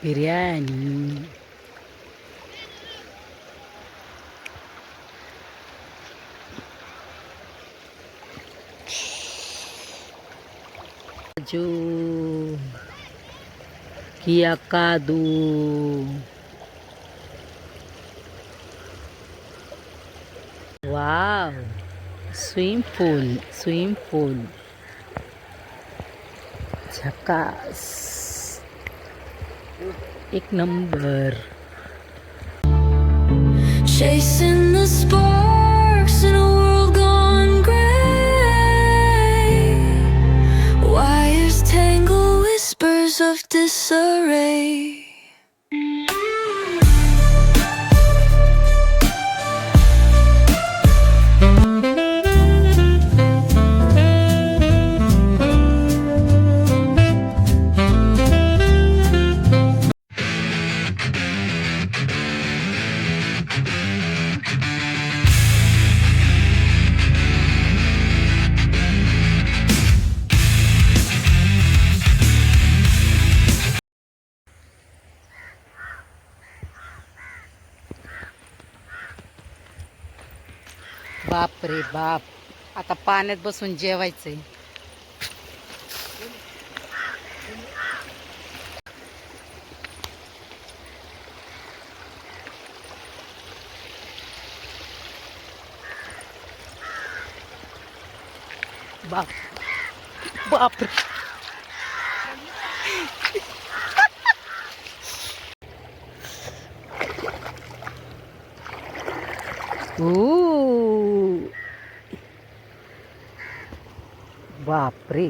बिर्याणी. जो KIA कादू. Wow, swimming पूल झकास, एक number. Chasing the sparks in a world gone gray. Wires tangle whispers of disarray. बाप रे बाप, आता पाण्यात बसून जेवायचंय. बाप बाप रे. बाप रे.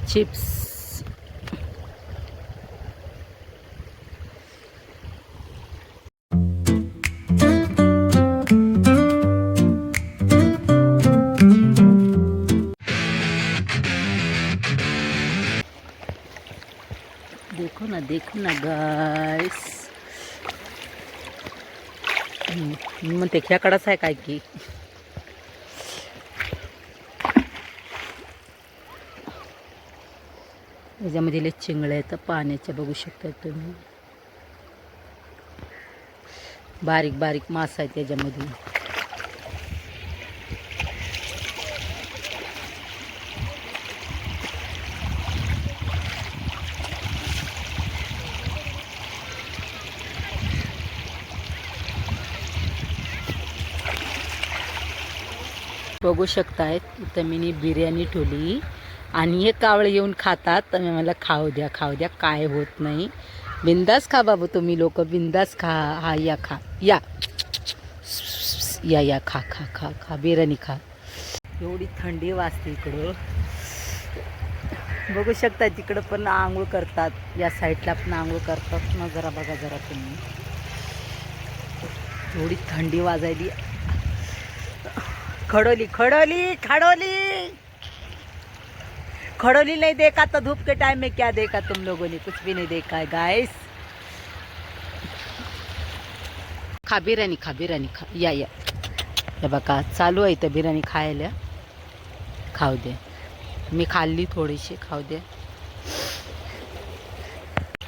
चिप्स. देखो ना गाइस. मग ते खेकडाच आहे काय की. याच्यामध्ये चिंगळ्या आहेत पाण्याच्या, बघू शकता तुम्ही. बारीक बारीक मासा आहे त्याच्यामध्ये. बघू शकतायत इथं मी बिर्याणी ठेवली आणि हे कावळे येऊन खातात. तर मी मला खाऊ द्या काय होत नाही. बिंदास खा बाबू, तुम्ही लोक बिंदास खा. हा या खा, या या खा खा खा खा बिर्याणी खा. एवढी थंडी वाजते इकडं. बघू शकता तिकडं पण आंघोळ करतात, या साईडला पण आंघोळ करतात ना. जरा बघा जरा तुम्ही, एवढी थंडी वाजायली. खड़ोली खड़ोली खड़ोली खड़ोली नहीं देखा तो धूप के टाइम में क्या देखा तुम लोगों ने? कुछ भी नहीं देखा है गाइस. खा बिर्याणी खा. या हे बघा चालू आहे इथं बिर्याणी खायला. खाऊ दे, मी खाल्ली थोडीशी, खाऊ दे.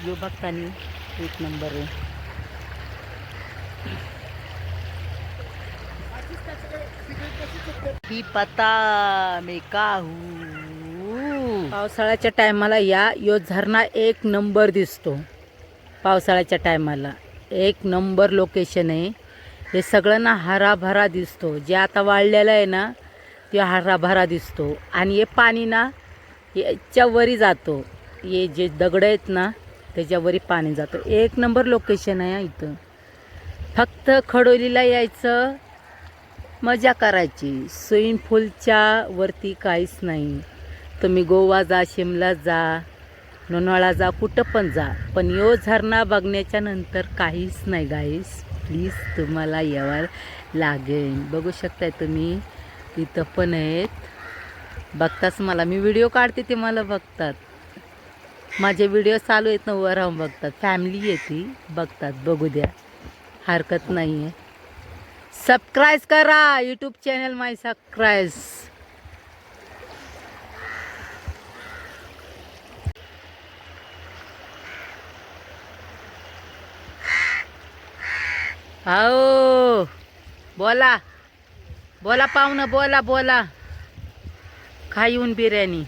यो बघतानी एक नंबर आहे. ही पता मी का हूँ. पावसाळ्याच्या टायमाला यो झरणा एक नंबर दिसतो. पावसाळ्याच्या टायमाला एक नंबर लोकेशन आहे. हे सगळं ना हराभरा दिसतो. जे आता वाळलेलं आहे ना ते हराभरा दिसतो. आणि हे पाणी ना याच्यावरी जातो. हे जे दगड आहेत ना त्याच्यावरी पाणी जातो. एक नंबर लोकेशन आहे इथं. फक्त खडोलीला यायचं, मजा करायची. स्विमिंग पूलच्या वरती काहीच नाही. तुम्ही गोवा जा, शिमला जा, लोणावळा जा, कुठं पण जा, पण यो झरणा बघण्याच्या नंतर काहीच नाही गाईस. प्लीज तुम्हाला यावं लागेल. बघू शकताय तुम्ही, इथं पण आहेत बघताच मला, मी व्हिडिओ काढते ते मला बघतात. माझे व्हिडिओ चालू आहेत ना, उभं राहून बघतात. फॅमिली आहे ती, बघतात. बघू द्या, हरकत नाही आहे. सबस्क्राईब करा यूट्यूब चॅनल माय सबस्क्राईब. हो बोला बोला पाहुणं, बोला बोला. खा येऊन बिर्याणी.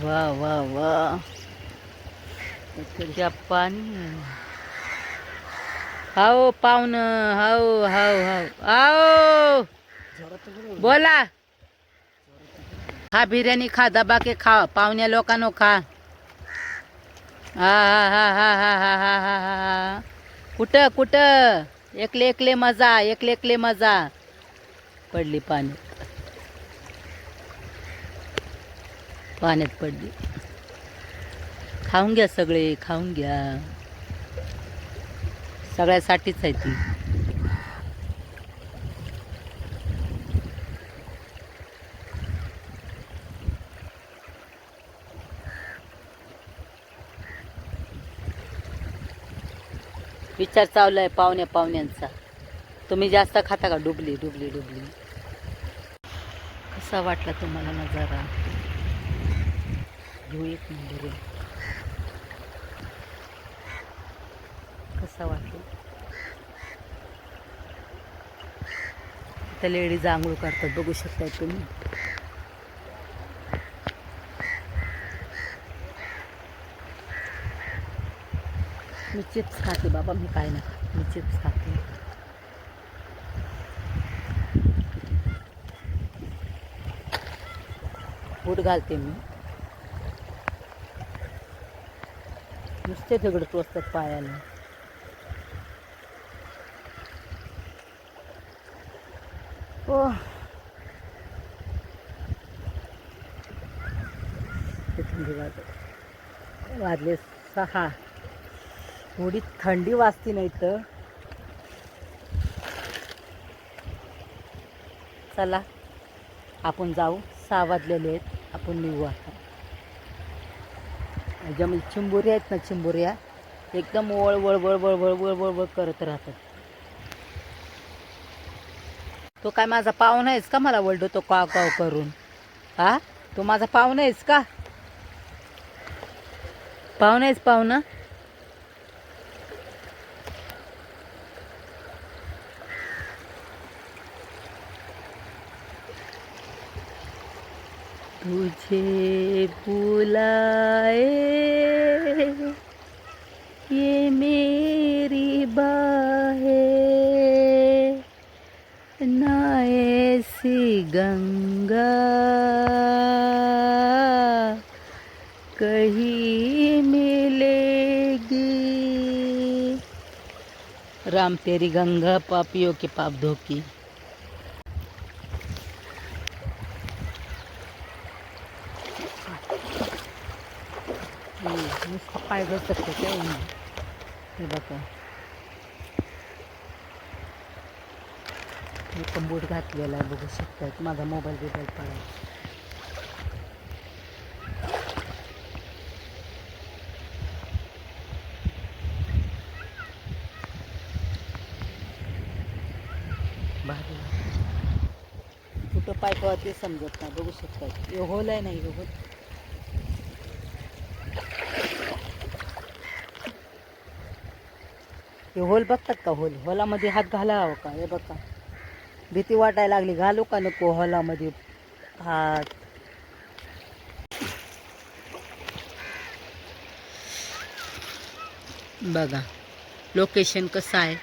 वा वा वा, त्या पाणी. हो पाहुणं, हो हो हो हो, बोला. खा बिर्याणी, खा दबा के खा, पाहुण्या लोकांनो खा. हा हा हा हा हा हा हा हा हा. कुठं कुठं, एकले एकले मजा, एकले एकले मजा. पडली पाण्यात, पाण्यात पडली. खाऊन घ्या सगळे, खाऊन घ्या. सगळ्यासाठीच आहे ती. विचार चालू आहे पाहुण्यांचा. तुम्ही जास्त खाता का? डुबली डुबली डुबली. कसा वाटला तुम्हाला नजारा? घेऊ एक नंबर. कसा वाटला? इथं लेडीज आंघोळ करतात, बघू शकता तुम्ही. मी चिप्स खाते बाबा, मी काय नाही खात, मी चिप्स खाते. बूट घालते मी. नुसते दगड टोचतात पायाला. ओ वाजले 6. थोडी थंडी वाजती नाही तर. चला आपण जाऊ, 6 वाजलेले आहेत. आपण निघू आता. ज्यामध्ये चिंबोऱ्या आहेत ना, चिंबोऱ्या एकदम वळ वळ वळ वळ वळ वळ वळ वळ करत राहतात. तो काय माझा पाहुणा आहेस का, मला वळडतो काव काव करून? हा, तो माझा पाहुणा आहेस का? पाहुणा आहेस पाहुणा? तुझे बुलाए ये मेरी बाहें, ना ऐसी गंगा कहीं मिलेगी. राम तेरी गंगा पापियों के पाप धोकी. नुसतं पाय घसरते काय नाही. हे बघा, मी पण बूट घातलेला आहे, बघू शकतात. माझा मोबाईल बिबाईल पडा. भारी कुठं पाय कवा ते समजत नाही, बघू शकतात. हे होल आहे नाही, होल. हे होल बघतात का? होल, होलामध्ये हात घालावं का? हे बघा, भीती वाटायला लागली. घालू का नको होलामध्ये हात? बघा लोकेशन कसं आहे,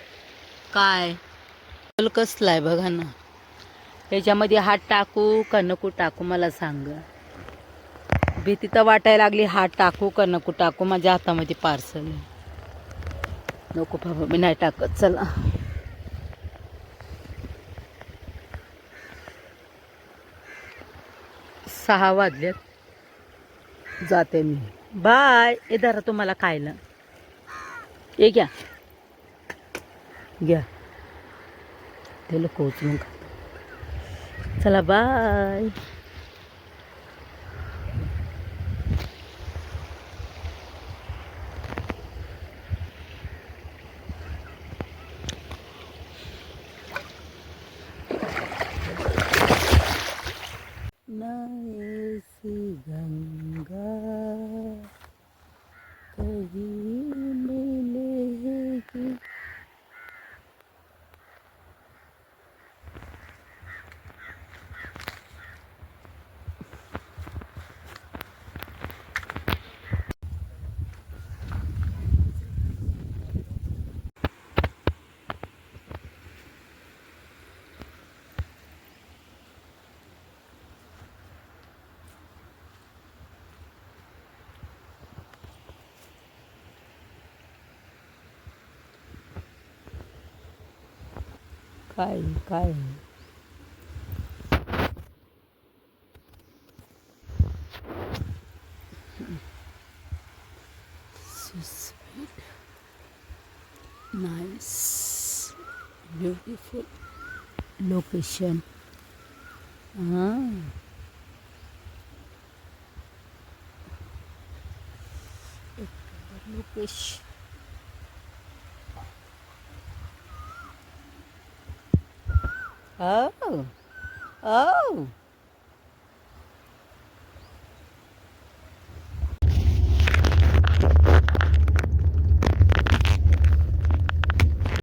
काय होल कसला आहे बघा ना. त्याच्यामध्ये हात टाकू का नको टाकू मला सांगा. भीती तर वाटायला लागली. हात टाकू का नको टाकू? माझ्या हातामध्ये पार्सल आहे. नको बाबा, मी नाही टाकत. चला, सहा वाजलेत, जाते मी. बाय. इधर तुम्हाला खायला हे घ्या, घ्या. ते लोक उचलून खातात. चला बाय. न ऐसी गंगा कहीं मिलेगी. काय काय nice beautiful location. Location. Oh, oh.